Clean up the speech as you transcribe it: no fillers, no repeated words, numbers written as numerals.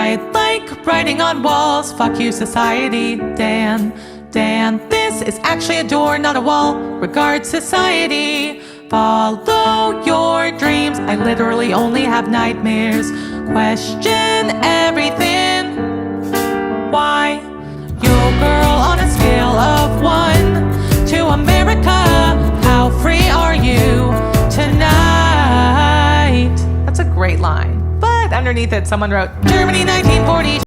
I like writing on walls. Fuck you, society. Dan, this is actually a door, not a wall. Regard, society. Follow your dreams. I literally only have nightmares. Question everything. Why? Yo, girl, on a scale of 1 to America, how free are you tonight? That's a great line. But underneath it, someone wrote, Germany 1940.